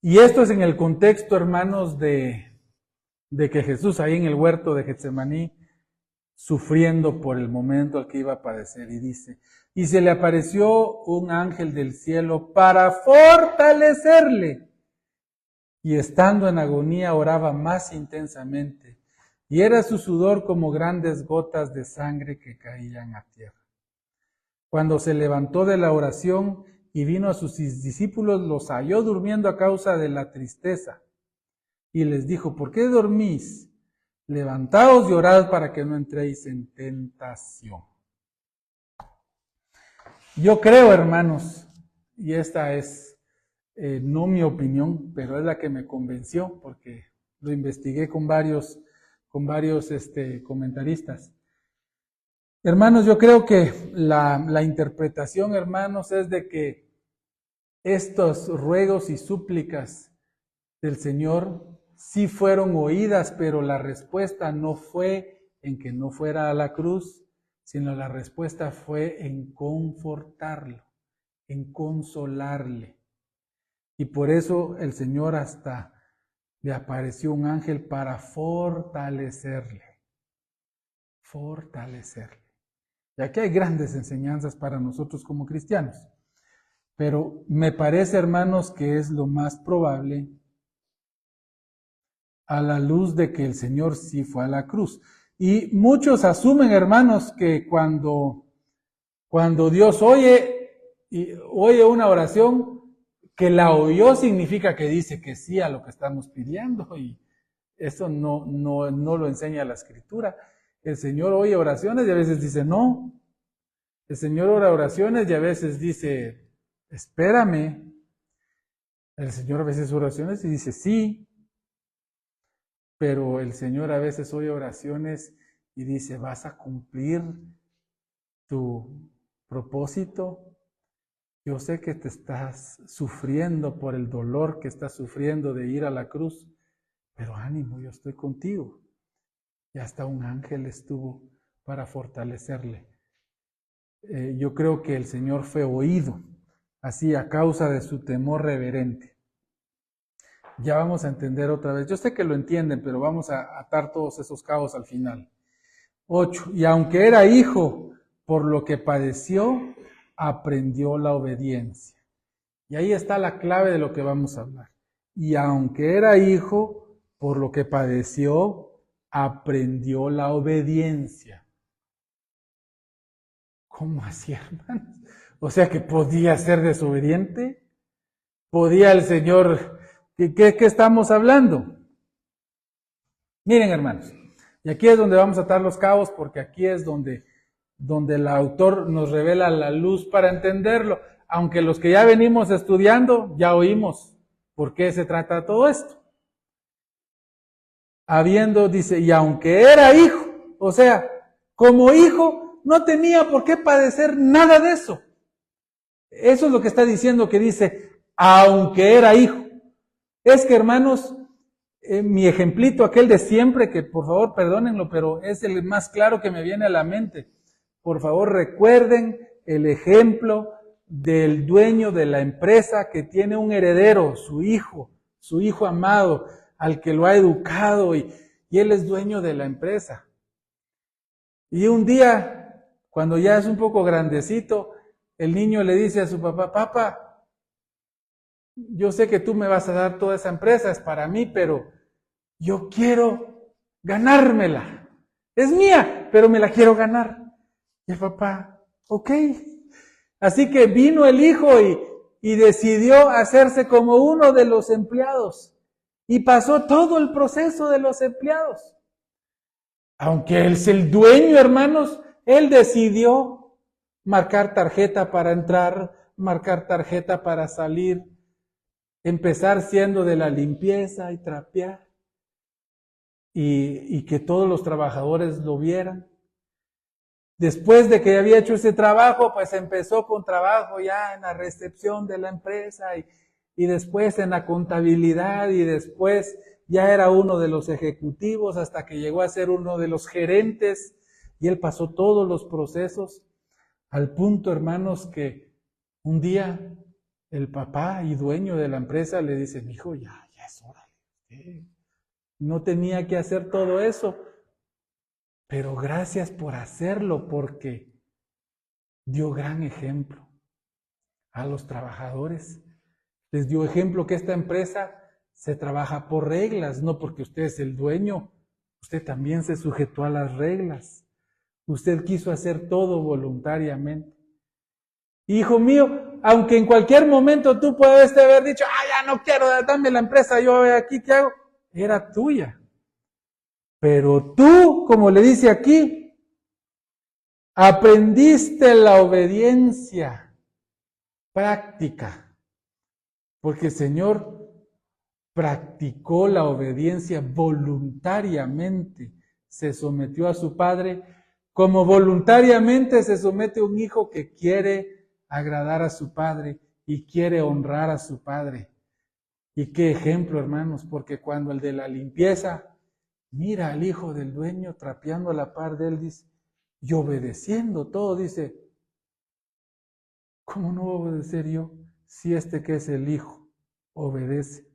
Speaker 1: Y esto es en el contexto, hermanos, de que Jesús ahí en el huerto de Getsemaní, sufriendo por el momento al que iba a padecer, y dice, y se le apareció un ángel del cielo para fortalecerle, y estando en agonía oraba más intensamente, y era su sudor como grandes gotas de sangre que caían a tierra. Cuando se levantó de la oración y vino a sus discípulos, los halló durmiendo a causa de la tristeza. Y les dijo, ¿por qué dormís? Levantaos y orad para que no entréis en tentación. Yo creo, hermanos, y esta es no mi opinión, pero es la que me convenció, porque lo investigué con varios comentaristas. Hermanos, yo creo que la interpretación, hermanos, es de que estos ruegos y súplicas del Señor sí fueron oídas, pero la respuesta no fue en que no fuera a la cruz, sino la respuesta fue en confortarlo, en consolarle. Y por eso el Señor hasta le apareció un ángel para fortalecerle. Fortalecerle. Y aquí hay grandes enseñanzas para nosotros como cristianos. Pero me parece, hermanos, que es lo más probable a la luz de que el Señor sí fue a la cruz. Y muchos asumen, hermanos, que cuando Dios oye una oración, que la oyó significa que dice que sí a lo que estamos pidiendo, y eso no lo enseña la Escritura. El Señor oye oraciones y a veces dice no. El Señor ora oraciones y a veces dice, espérame. El Señor a veces ora oraciones y dice sí, pero el Señor a veces oye oraciones y dice, vas a cumplir tu propósito. Yo sé que te estás sufriendo por el dolor que estás sufriendo de ir a la cruz, pero ánimo, yo estoy contigo. Y hasta un ángel estuvo para fortalecerle. Yo creo que el Señor fue oído, así a causa de su temor reverente. Ya vamos a entender otra vez. Yo sé que lo entienden, pero vamos a atar todos esos cabos al final. 8. Y aunque era hijo, por lo que padeció, aprendió la obediencia. Y ahí está la clave de lo que vamos a hablar. Y aunque era hijo, por lo que padeció, aprendió la obediencia. ¿Cómo así, hermanos? O sea que podía ser desobediente. ¿Podía el Señor? ¿Qué estamos hablando? Miren, hermanos, y aquí es donde vamos a atar los cabos, porque aquí es donde el autor nos revela la luz para entenderlo. Aunque los que ya venimos estudiando, ya oímos por qué se trata todo esto. Dice, y aunque era hijo, o sea, como hijo, no tenía por qué padecer nada de eso. Eso es lo que está diciendo, que dice, aunque era hijo. Es que, hermanos, mi ejemplito, aquel de siempre, que por favor perdónenlo, pero es el más claro que me viene a la mente. Por favor, recuerden el ejemplo del dueño de la empresa que tiene un heredero, su hijo amado, al que lo ha educado y él es dueño de la empresa. Y un día, cuando ya es un poco grandecito, el niño le dice a su papá, papá, yo sé que tú me vas a dar toda esa empresa, es para mí, pero yo quiero ganármela. Es mía, pero me la quiero ganar. Y el papá, ok. Así que vino el hijo y decidió hacerse como uno de los empleados. Y pasó todo el proceso de los empleados. Aunque él es el dueño, hermanos, él decidió marcar tarjeta para entrar, marcar tarjeta para salir, empezar siendo de la limpieza y trapear. Y que todos los trabajadores lo vieran. Después de que había hecho ese trabajo, pues empezó con trabajo ya en la recepción de la empresa y después en la contabilidad y después ya era uno de los ejecutivos hasta que llegó a ser uno de los gerentes y él pasó todos los procesos al punto, hermanos, que un día el papá y dueño de la empresa le dice, mijo, ya es hora. No tenía que hacer todo eso. Pero gracias por hacerlo, porque dio gran ejemplo a los trabajadores. Les dio ejemplo que esta empresa se trabaja por reglas, no porque usted es el dueño. Usted también se sujetó a las reglas. Usted quiso hacer todo voluntariamente. Hijo mío, aunque en cualquier momento tú puedes haber dicho, ya no quiero, dame la empresa, yo aquí, ¿qué hago? Era tuya. Pero tú, como le dice aquí, aprendiste la obediencia práctica, porque el Señor practicó la obediencia voluntariamente, se sometió a su Padre, como voluntariamente se somete un hijo que quiere agradar a su Padre y quiere honrar a su Padre. Y qué ejemplo, hermanos, porque cuando el de la limpieza mira al hijo del dueño trapeando a la par de él, dice, y obedeciendo todo, dice, ¿cómo no voy a obedecer yo si este que es el hijo obedece?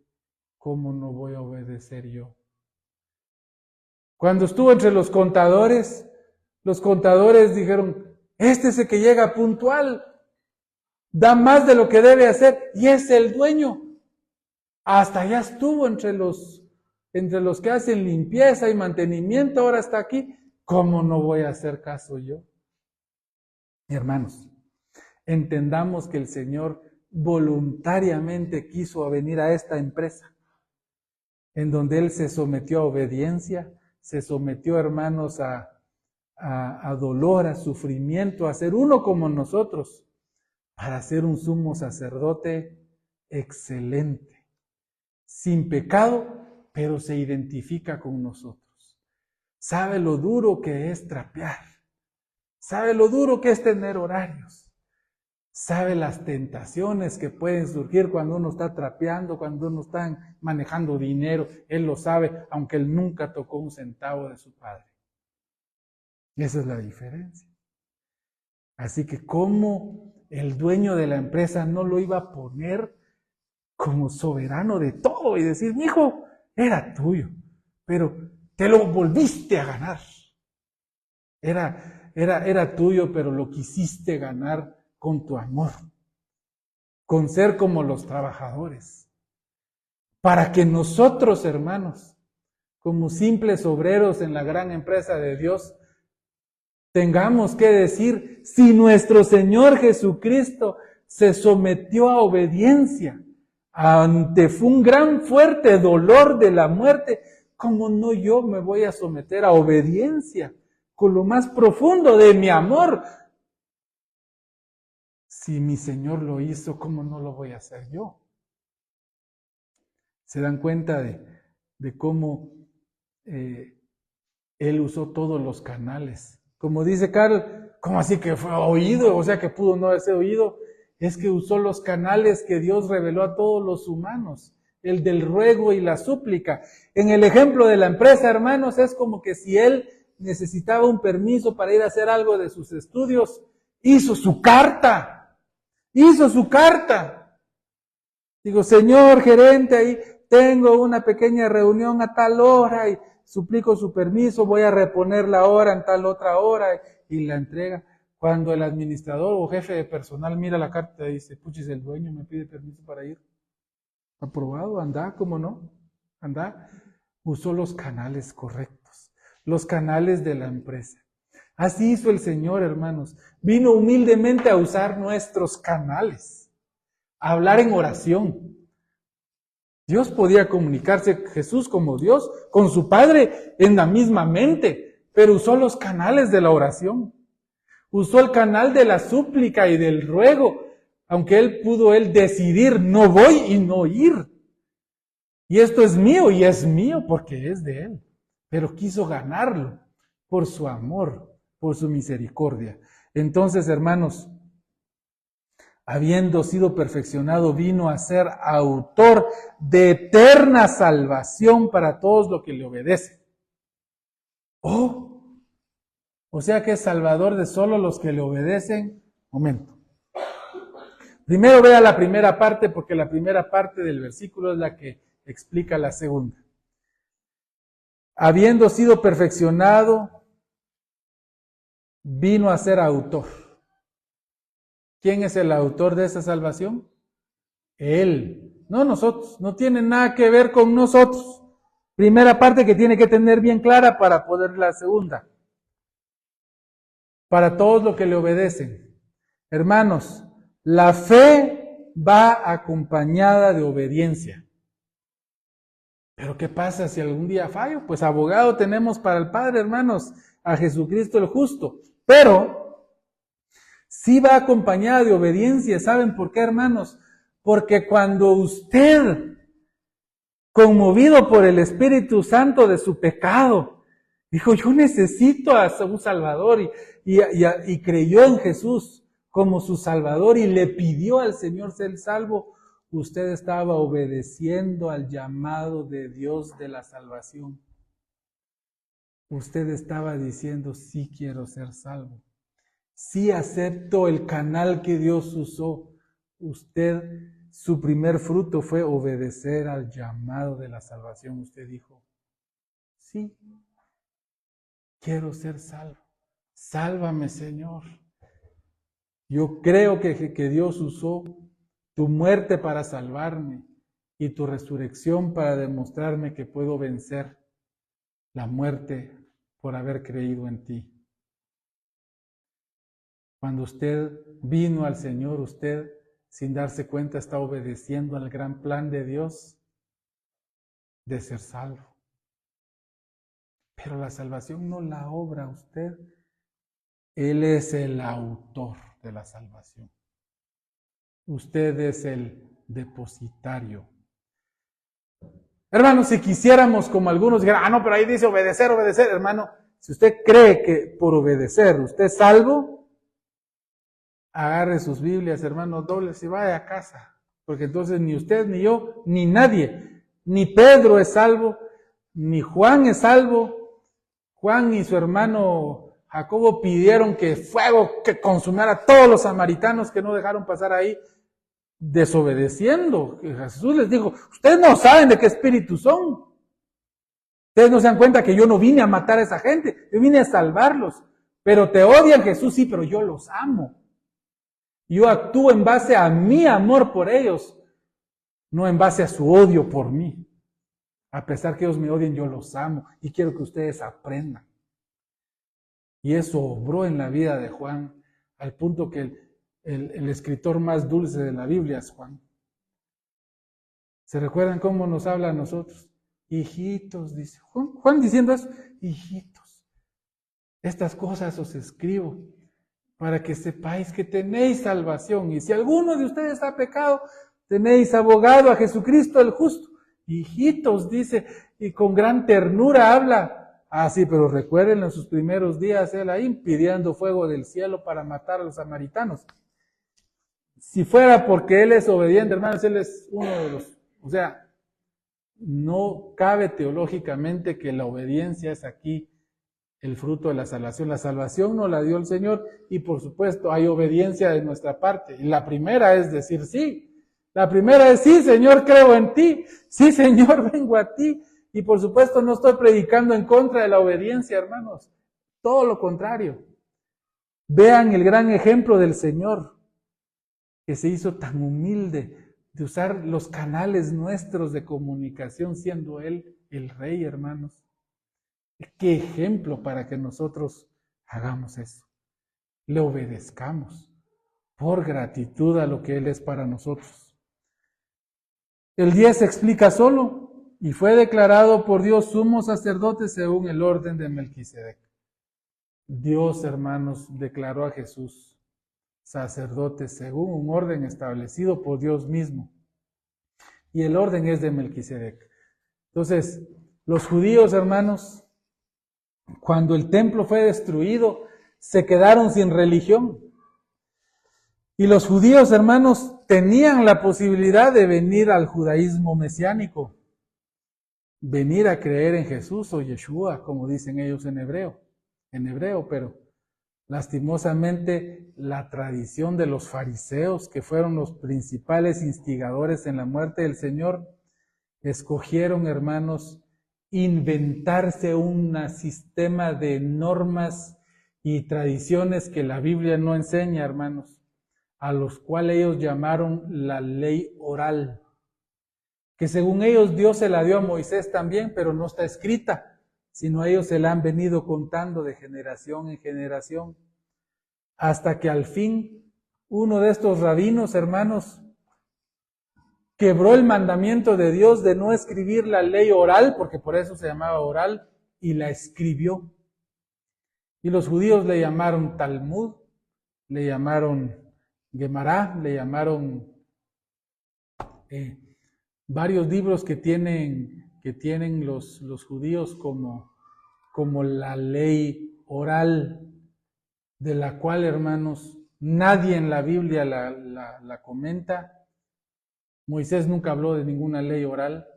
Speaker 1: ¿Cómo no voy a obedecer yo? Cuando estuvo entre los contadores dijeron, Este es el que llega puntual, da más de lo que debe hacer y es el dueño. Hasta ya estuvo entre los que hacen limpieza y mantenimiento, ahora está aquí. ¿Cómo no voy a hacer caso yo? Hermanos, entendamos que el Señor voluntariamente quiso venir a esta empresa, en donde Él se sometió a obediencia, se sometió, hermanos, a dolor, a sufrimiento, a ser uno como nosotros, para ser un sumo sacerdote excelente, sin pecado, pero se identifica con nosotros. Sabe lo duro que es trapear, sabe lo duro que es tener horarios, sabe las tentaciones que pueden surgir cuando uno está trapeando, cuando uno está manejando dinero. Él lo sabe, aunque él nunca tocó un centavo de su padre. Esa es la diferencia. Así que ¿cómo el dueño de la empresa no lo iba a poner como soberano de todo y decir, mijo, era tuyo, pero te lo volviste a ganar? Era tuyo, pero lo quisiste ganar con tu amor, con ser como los trabajadores, para que nosotros, hermanos, como simples obreros en la gran empresa de Dios, tengamos que decir, si nuestro Señor Jesucristo se sometió a obediencia ante un gran fuerte dolor de la muerte, ¿cómo no yo me voy a someter a obediencia con lo más profundo de mi amor? Si mi Señor lo hizo, ¿cómo no lo voy a hacer yo? ¿Se dan cuenta de cómo Él usó todos los canales? Como dice Carl, ¿cómo así que fue oído? O sea que pudo no haberse oído. Es que usó los canales que Dios reveló a todos los humanos, el del ruego y la súplica. En el ejemplo de la empresa, hermanos, es como que si él necesitaba un permiso para ir a hacer algo de sus estudios, hizo su carta. Digo, señor gerente, ahí tengo una pequeña reunión a tal hora y suplico su permiso, voy a reponer la hora en tal otra hora y la entrega. Cuando el administrador o jefe de personal mira la carta y dice, puchis, el dueño me pide permiso para ir. Aprobado, anda, ¿cómo no? Anda. Usó los canales correctos, los canales de la empresa. Así hizo el Señor, hermanos. Vino humildemente a usar nuestros canales, a hablar en oración. Dios podía comunicarse, Jesús como Dios, con su Padre en la misma mente, pero usó los canales de la oración. Usó el canal de la súplica y del ruego, aunque él pudo decidir, no voy y no ir. Y esto es mío y es mío porque es de él. Pero quiso ganarlo por su amor, por su misericordia. Entonces, hermanos, habiendo sido perfeccionado, vino a ser autor de eterna salvación para todos los que le obedecen. O sea que es salvador de solo los que le obedecen. Momento. Primero vea la primera parte, porque la primera parte del versículo es la que explica la segunda. Habiendo sido perfeccionado, vino a ser autor. ¿Quién es el autor de esa salvación? Él, no nosotros, no tiene nada que ver con nosotros. Primera parte que tiene que tener bien clara para poder la segunda. Para todos los que le obedecen. Hermanos, la fe va acompañada de obediencia. Pero ¿qué pasa si algún día fallo? Pues abogado tenemos para el Padre, hermanos, a Jesucristo el justo. Pero sí va acompañada de obediencia. ¿Saben por qué, hermanos? Porque cuando usted, conmovido por el Espíritu Santo de su pecado, dijo, yo necesito a un Salvador y creyó en Jesús como su Salvador y le pidió al Señor ser salvo, usted estaba obedeciendo al llamado de Dios de la salvación. Usted estaba diciendo, sí quiero ser salvo. Sí acepto el canal que Dios usó. Usted, su primer fruto fue obedecer al llamado de la salvación. Usted dijo, sí, quiero ser salvo. Sálvame, Señor. Yo creo que Dios usó tu muerte para salvarme y tu resurrección para demostrarme que puedo vencer la muerte por haber creído en ti. Cuando usted vino al Señor, usted, sin darse cuenta, está obedeciendo al gran plan de Dios de ser salvo. Pero la salvación no la obra usted. Él es el autor de la salvación. Usted es el depositario. Hermano, si quisiéramos, como algunos dijeran, no, pero ahí dice obedecer, obedecer. Hermano, si usted cree que por obedecer usted es salvo, agarre sus Biblias, hermano, dobles y vaya a casa. Porque entonces ni usted, ni yo, ni nadie, ni Pedro es salvo, ni Juan es salvo. Juan y su hermano Jacobo pidieron que fuego que consumiera a todos los samaritanos que no dejaron pasar ahí, desobedeciendo. Jesús les dijo, ustedes no saben de qué espíritu son. Ustedes no se dan cuenta que yo no vine a matar a esa gente, yo vine a salvarlos. Pero te odian, Jesús, sí, pero yo los amo. Yo actúo en base a mi amor por ellos, no en base a su odio por mí. A pesar que ellos me odien, yo los amo y quiero que ustedes aprendan. Y eso obró en la vida de Juan, al punto que el escritor más dulce de la Biblia es Juan. ¿Se recuerdan cómo nos habla a nosotros? Hijitos, dice Juan diciendo eso, hijitos, estas cosas os escribo para que sepáis que tenéis salvación. Y si alguno de ustedes ha pecado, tenéis abogado a Jesucristo el justo. Hijitos, dice, y con gran ternura habla. Ah, sí, pero recuerden en sus primeros días él ahí pidiendo fuego del cielo para matar a los samaritanos. Si fuera porque él es obediente, hermanos, él es uno de los, o sea, no cabe teológicamente que la obediencia es aquí el fruto de la salvación. La salvación nos la dio el Señor y por supuesto hay obediencia de nuestra parte. Y la primera es decir sí. La primera es sí, Señor, creo en ti. Sí, Señor, vengo a ti. Y por supuesto no estoy predicando en contra de la obediencia, hermanos. Todo lo contrario. Vean el gran ejemplo del Señor, que se hizo tan humilde de usar los canales nuestros de comunicación, siendo Él el Rey, hermanos. Qué ejemplo para que nosotros hagamos eso. Le obedezcamos por gratitud a lo que Él es para nosotros. El 10 se explica solo, y fue declarado por Dios sumo sacerdote según el orden de Melquisedec. Dios, hermanos, declaró a Jesús sacerdote según un orden establecido por Dios mismo. Y el orden es de Melquisedec. Entonces, los judíos, hermanos, cuando el templo fue destruido, se quedaron sin religión. Y los judíos, hermanos, tenían la posibilidad de venir al judaísmo mesiánico, venir a creer en Jesús o Yeshua, como dicen ellos en hebreo, pero lastimosamente la tradición de los fariseos, que fueron los principales instigadores en la muerte del Señor, escogieron, hermanos, inventarse un sistema de normas y tradiciones que la Biblia no enseña, hermanos, a los cuales ellos llamaron la ley oral, que según ellos Dios se la dio a Moisés también, pero no está escrita, sino a ellos se la han venido contando de generación en generación, hasta que al fin uno de estos rabinos, hermanos, quebró el mandamiento de Dios de no escribir la ley oral, porque por eso se llamaba oral, y la escribió. Y los judíos le llamaron Talmud, le llamaron Gemara, le llamaron varios libros que tienen los judíos como la ley oral, de la cual, hermanos, nadie en la Biblia la comenta. Moisés nunca habló de ninguna ley oral,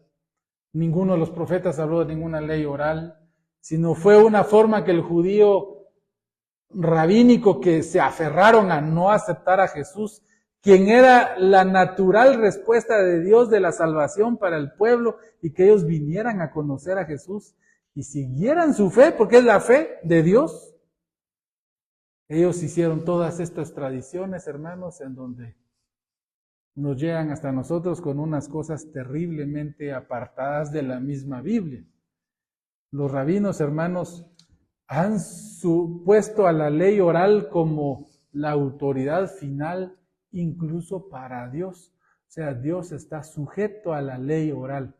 Speaker 1: ninguno de los profetas habló de ninguna ley oral, sino fue una forma que el judío rabínico, que se aferraron a no aceptar a Jesús, quien era la natural respuesta de Dios de la salvación para el pueblo, y que ellos vinieran a conocer a Jesús y siguieran su fe, porque es la fe de Dios. Ellos hicieron todas estas tradiciones, hermanos, en donde nos llegan hasta nosotros con unas cosas terriblemente apartadas de la misma Biblia. Los rabinos, hermanos, han puesto a la ley oral como la autoridad final, incluso para Dios. O sea, Dios está sujeto a la ley oral.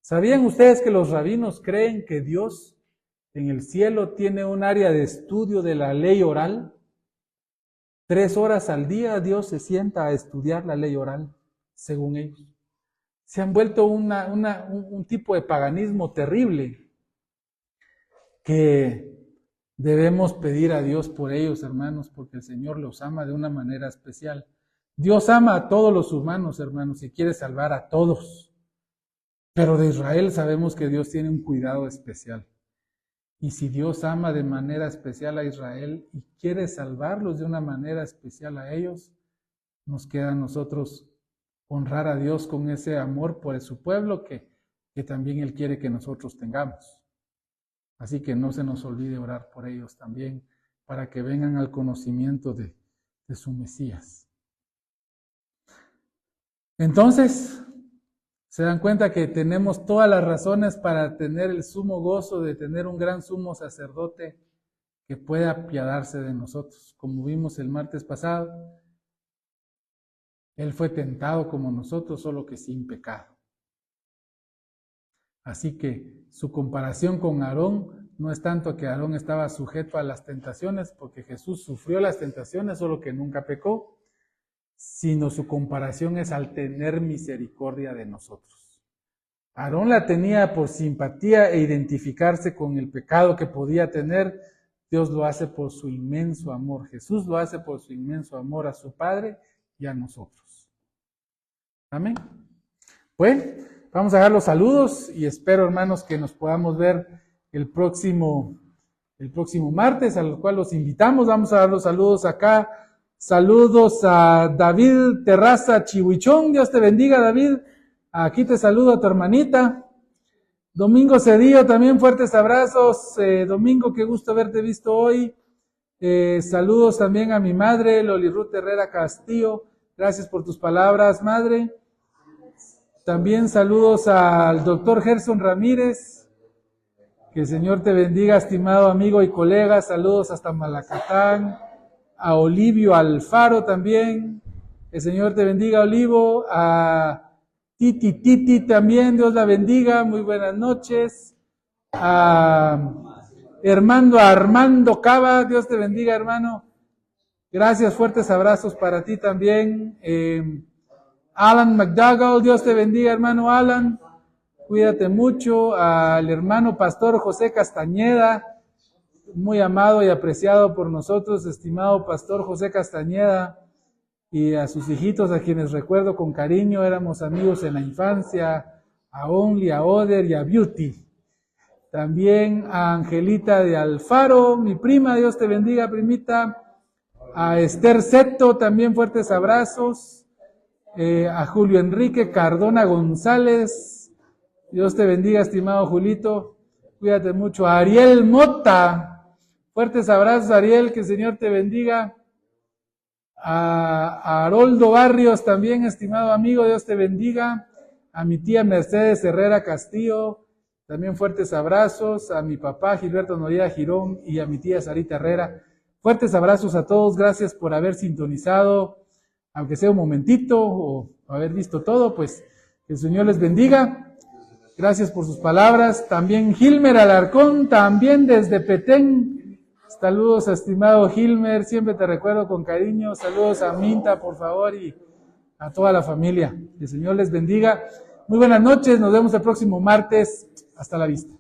Speaker 1: ¿Sabían ustedes que los rabinos creen que Dios en el cielo tiene un área de estudio de la ley oral? 3 horas al día Dios se sienta a estudiar la ley oral, según ellos. Se han vuelto un tipo de paganismo terrible que debemos pedir a Dios por ellos, hermanos, porque el Señor los ama de una manera especial. Dios ama a todos los humanos, hermanos, y quiere salvar a todos. Pero de Israel sabemos que Dios tiene un cuidado especial. Y si Dios ama de manera especial a Israel y quiere salvarlos de una manera especial a ellos, nos queda a nosotros honrar a Dios con ese amor por su pueblo que también Él quiere que nosotros tengamos. Así que no se nos olvide orar por ellos también, para que vengan al conocimiento de su Mesías. Entonces, se dan cuenta que tenemos todas las razones para tener el sumo gozo de tener un gran sumo sacerdote que pueda apiadarse de nosotros. Como vimos el martes pasado, Él fue tentado como nosotros, solo que sin pecado. Así que su comparación con Aarón no es tanto que Aarón estaba sujeto a las tentaciones, porque Jesús sufrió las tentaciones, solo que nunca pecó, sino su comparación es al tener misericordia de nosotros. Aarón la tenía por simpatía e identificarse con el pecado que podía tener. Dios lo hace por su inmenso amor. Jesús lo hace por su inmenso amor a su Padre y a nosotros. Amén. Bueno, vamos a dar los saludos y espero, hermanos, que nos podamos ver el próximo martes, al cual los invitamos. Vamos a dar los saludos acá. Saludos a David Terraza Chihuichón. Dios te bendiga, David. Aquí te saludo a tu hermanita. Domingo Cedillo, también fuertes abrazos. Domingo, qué gusto haberte visto hoy. Saludos también a mi madre, Loli Ruth Herrera Castillo. Gracias por tus palabras, madre. También saludos al doctor Gerson Ramírez. Que el Señor te bendiga, estimado amigo y colega. Saludos hasta Malacatán. A Olivio Alfaro también. El Señor te bendiga, Olivo. A Titi también, Dios la bendiga. Muy buenas noches. A Armando Cava, Dios te bendiga, hermano. Gracias, fuertes abrazos para ti también. Alan McDougall, Dios te bendiga, hermano Alan. Cuídate mucho. Al hermano pastor José Castañeda, muy amado y apreciado por nosotros, estimado pastor José Castañeda, y a sus hijitos, a quienes recuerdo con cariño, éramos amigos en la infancia, a Only, a Oder y a Beauty. También a Angelita de Alfaro, mi prima, Dios te bendiga, primita. A Esther Seto, también fuertes abrazos. A Julio Enrique Cardona González, Dios te bendiga, estimado Julito, cuídate mucho. A Ariel Mota, fuertes abrazos, Ariel, que el Señor te bendiga. A Haroldo Barrios también, estimado amigo, Dios te bendiga. A mi tía Mercedes Herrera Castillo, también fuertes abrazos. A mi papá Gilberto Noriega Girón y a mi tía Sarita Herrera, fuertes abrazos a todos. Gracias por haber sintonizado, aunque sea un momentito, o haber visto todo. Pues que el Señor les bendiga. Gracias por sus palabras. También Gilmer Alarcón, también desde Petén. Saludos, estimado Gilmer, siempre te recuerdo con cariño. Saludos a Minta, por favor, y a toda la familia. Que el Señor les bendiga. Muy buenas noches, nos vemos el próximo martes. Hasta la vista.